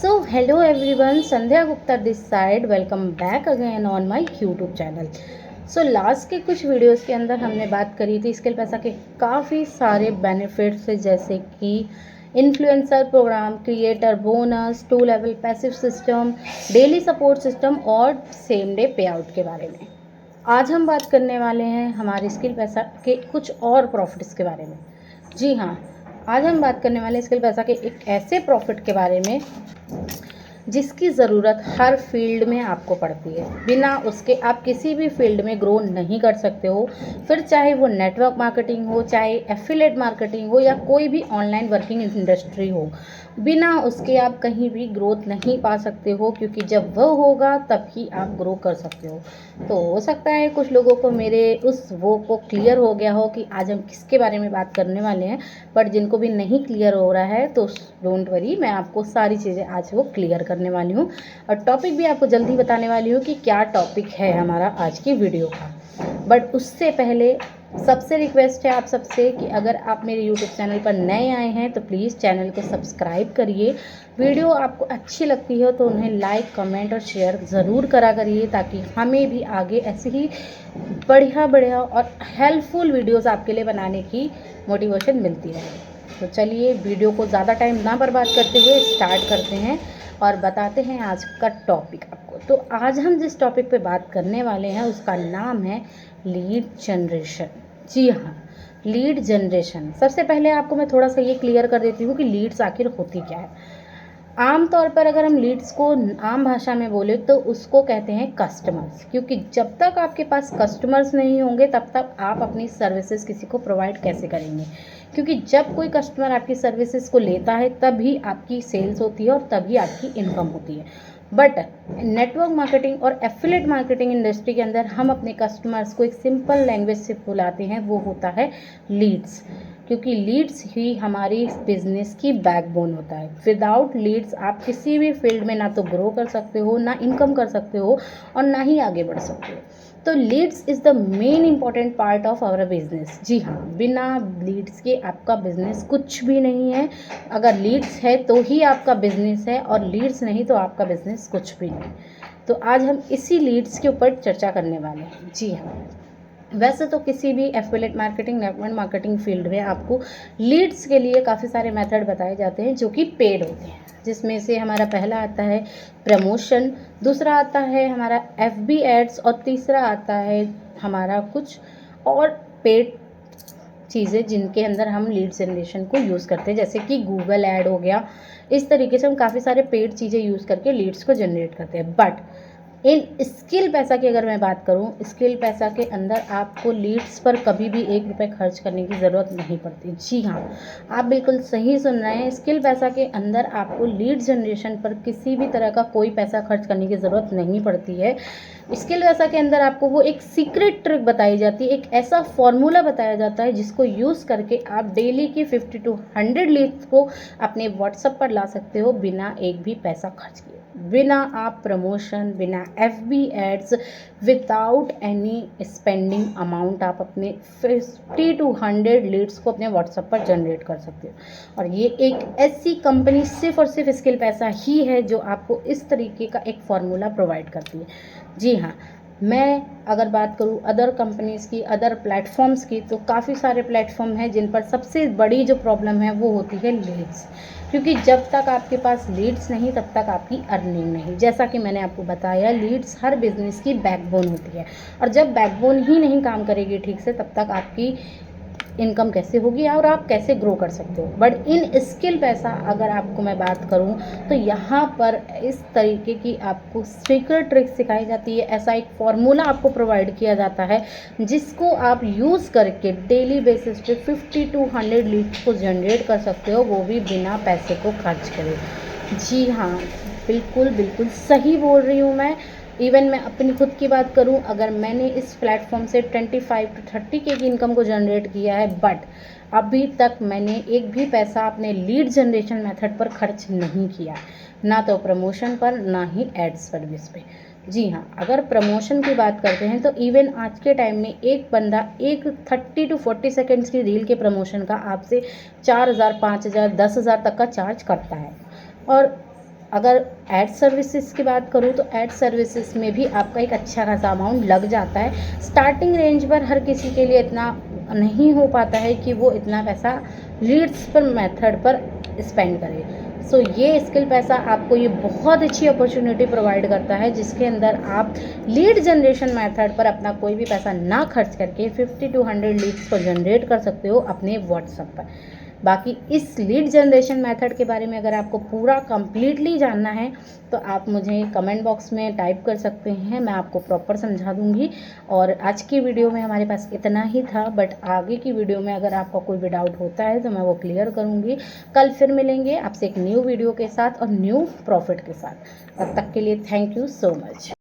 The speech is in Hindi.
So hello everyone, Sandhya Gupta this side. Welcome back again on my YouTube channel. So last के कुछ वीडियोस के अंदर हमने बात करी थी स्किल पैसा के काफ़ी सारे बेनिफिट्स जैसे कि influencer program, creator bonus, 2 level passive system, daily support system और सेम डे पे आउट के बारे में। आज हम बात करने वाले हैं हमारे स्किल पैसा के कुछ और प्रॉफिट्स के बारे में। जी हाँ, आज हम बात करने वाले स्किल पैसा के एक ऐसे प्रॉफिट के बारे में जिसकी ज़रूरत हर फील्ड में आपको पड़ती है। बिना उसके आप किसी भी फील्ड में ग्रो नहीं कर सकते हो, फिर चाहे वो नेटवर्क मार्केटिंग हो, चाहे एफिलिएट मार्केटिंग हो या कोई भी ऑनलाइन वर्किंग इंडस्ट्री हो। बिना उसके आप कहीं भी ग्रोथ नहीं पा सकते हो, क्योंकि जब वह होगा तभी आप ग्रो कर सकते हो। तो हो सकता है कुछ लोगों को मेरे उस वो को क्लियर हो गया हो कि आज हम किसके बारे में बात करने वाले हैं, बट जिनको भी नहीं क्लियर हो रहा है तो डोंट वरी, मैं आपको सारी चीज़ें आज वो क्लियर करने वाली हूँ और टॉपिक भी आपको जल्दी बताने वाली हूँ कि क्या टॉपिक है हमारा आज की वीडियो का। बट उससे पहले सबसे रिक्वेस्ट है आप सबसे कि अगर आप मेरे यूट्यूब चैनल पर नए आए हैं तो प्लीज़ चैनल को सब्सक्राइब करिए। वीडियो आपको अच्छी लगती हो तो उन्हें लाइक, कमेंट और शेयर ज़रूर करा करिए, ताकि हमें भी आगे ऐसे ही बढ़िया और हेल्पफुल वीडियोस आपके लिए बनाने की मोटिवेशन मिलती रहे। तो चलिए वीडियो को ज़्यादा टाइम ना बर्बाद करते हुए स्टार्ट करते हैं और बताते हैं आज का टॉपिक आपको। तो आज हम जिस टॉपिक पे बात करने वाले हैं उसका नाम है लीड जनरेशन। जी हाँ, लीड जनरेशन। सबसे पहले आपको मैं थोड़ा सा ये क्लियर कर देती हूँ कि लीड्स आखिर होती क्या है। आम तौर पर अगर हम लीड्स को आम भाषा में बोले तो उसको कहते हैं कस्टमर्स, क्योंकि जब तक आपके पास कस्टमर्स नहीं होंगे तब तक आप अपनी सर्विसेज किसी को प्रोवाइड कैसे करेंगे, क्योंकि जब कोई कस्टमर आपकी सर्विसेज को लेता है तभी आपकी सेल्स होती है और तभी आपकी इनकम होती है। बट नेटवर्क मार्केटिंग और एफिलिएट मार्केटिंग इंडस्ट्री के अंदर हम अपने कस्टमर्स को एक सिंपल लैंग्वेज से बुलाते हैं, वो होता है लीड्स, क्योंकि लीड्स ही हमारी बिजनेस की बैकबोन होता है। विदाउट लीड्स आप किसी भी फील्ड में ना तो ग्रो कर सकते हो, ना इनकम कर सकते हो और ना ही आगे बढ़ सकते हो। तो leads is the main important part of our business. जी हाँ, बिना लीड्स के आपका बिजनेस कुछ भी नहीं है। अगर लीड्स है तो ही आपका बिजनेस है और लीड्स नहीं तो आपका बिजनेस कुछ भी नहीं। तो आज हम इसी लीड्स के ऊपर चर्चा करने वाले हैं। जी हाँ, वैसे तो किसी भी affiliate marketing, network marketing field में आपको लीड्स के लिए काफ़ी सारे मेथड बताए जाते हैं जो कि पेड होते हैं, जिसमें से हमारा पहला आता है प्रमोशन, दूसरा आता है हमारा एफबी एड्स और तीसरा आता है हमारा कुछ और पेड चीज़ें जिनके अंदर हम लीड जनरेशन को यूज़ करते हैं, जैसे कि गूगल ऐड हो गया। इस तरीके से हम काफ़ी सारे पेड चीज़ें यूज़ करके लीड्स को जनरेट करते हैं। बट इन स्किल पैसा की अगर मैं बात करूं, स्किल पैसा के अंदर आपको लीड्स पर कभी भी 1 रुपये खर्च करने की ज़रूरत नहीं पड़ती। जी हाँ, आप बिल्कुल सही सुन रहे हैं। स्किल पैसा के अंदर आपको लीड जनरेशन पर किसी भी तरह का कोई पैसा खर्च करने की ज़रूरत नहीं पड़ती है। स्किल पैसा के अंदर आपको वो एक सीक्रेट ट्रिक बताई जाती है, एक ऐसा फॉर्मूला बताया जाता है जिसको यूज़ करके आप डेली की 50 to 100 लीड्स को अपने व्हाट्सएप पर ला सकते हो बिना एक भी पैसा खर्च किए, बिना आप प्रमोशन, बिना FB ads, without any spending amount आप अपने 50 to 100 लीड्स को अपने व्हाट्सएप पर जनरेट कर सकते हो। और ये एक ऐसी कंपनी सिर्फ और सिर्फ स्किल पैसा ही है जो आपको इस तरीके का एक फॉर्मूला प्रोवाइड करती है। जी हाँ, मैं अगर बात करूँ अदर कंपनीज़ की, अदर प्लेटफॉर्म्स की, तो काफ़ी सारे प्लेटफॉर्म हैं जिन पर सबसे बड़ी जो प्रॉब्लम है वो होती है लीड्स, क्योंकि जब तक आपके पास लीड्स नहीं तब तक आपकी अर्निंग नहीं। जैसा कि मैंने आपको बताया, लीड्स हर बिजनेस की बैकबोन होती है और जब बैकबोन ही नहीं काम करेगी ठीक से तब तक आपकी इनकम कैसे होगी और आप कैसे ग्रो कर सकते हो। बट इन स्किल पैसा अगर आपको मैं बात करूं तो यहाँ पर इस तरीके की आपको सीक्रेट ट्रिक सिखाई जाती है, ऐसा एक फॉर्मूला आपको प्रोवाइड किया जाता है जिसको आप यूज़ करके डेली बेसिस पे 50 to 100 लीड्स को जनरेट कर सकते हो, वो भी बिना पैसे को खर्च करे। जी हाँ, बिल्कुल सही बोल रही हूँ मैं। इवन मैं अपनी खुद की बात करूं, अगर मैंने इस प्लेटफॉर्म से 25 to 30 के की इनकम को जनरेट किया है, बट अभी तक मैंने एक भी पैसा अपने लीड जनरेशन मेथड पर खर्च नहीं किया, ना तो प्रमोशन पर ना ही एड्स सर्विस पे। जी हाँ, अगर प्रमोशन की बात करते हैं तो इवन आज के टाइम में एक बंदा एक 30 to 40 सेकेंड्स की रील के प्रमोशन का आपसे 4000, 5000, 10,000 तक का चार्ज करता है। और अगर एड सर्विसेज की बात करूँ तो एड सर्विसेज में भी आपका एक अच्छा खासा अमाउंट लग जाता है। स्टार्टिंग रेंज पर हर किसी के लिए इतना नहीं हो पाता है कि वो इतना पैसा लीड्स पर मेथड पर स्पेंड करे। सो ये स्किल पैसा आपको ये बहुत अच्छी अपॉर्चुनिटी प्रोवाइड करता है, जिसके अंदर आप लीड जनरेशन मेथड पर अपना कोई भी पैसा ना खर्च करके 50 to 100 लीड्स को जनरेट कर सकते हो अपने व्हाट्सएप पर। बाकी इस लीड जनरेशन मेथड के बारे में अगर आपको पूरा कंप्लीटली जानना है तो आप मुझे कमेंट बॉक्स में टाइप कर सकते हैं, मैं आपको प्रॉपर समझा दूंगी। और आज की वीडियो में हमारे पास इतना ही था, बट आगे की वीडियो में अगर आपका कोई भी डाउट होता है तो मैं वो क्लियर करूंगी। कल फिर मिलेंगे आपसे एक न्यू वीडियो के साथ और न्यू प्रॉफिट के साथ। तब तक के लिए थैंक यू सो मच।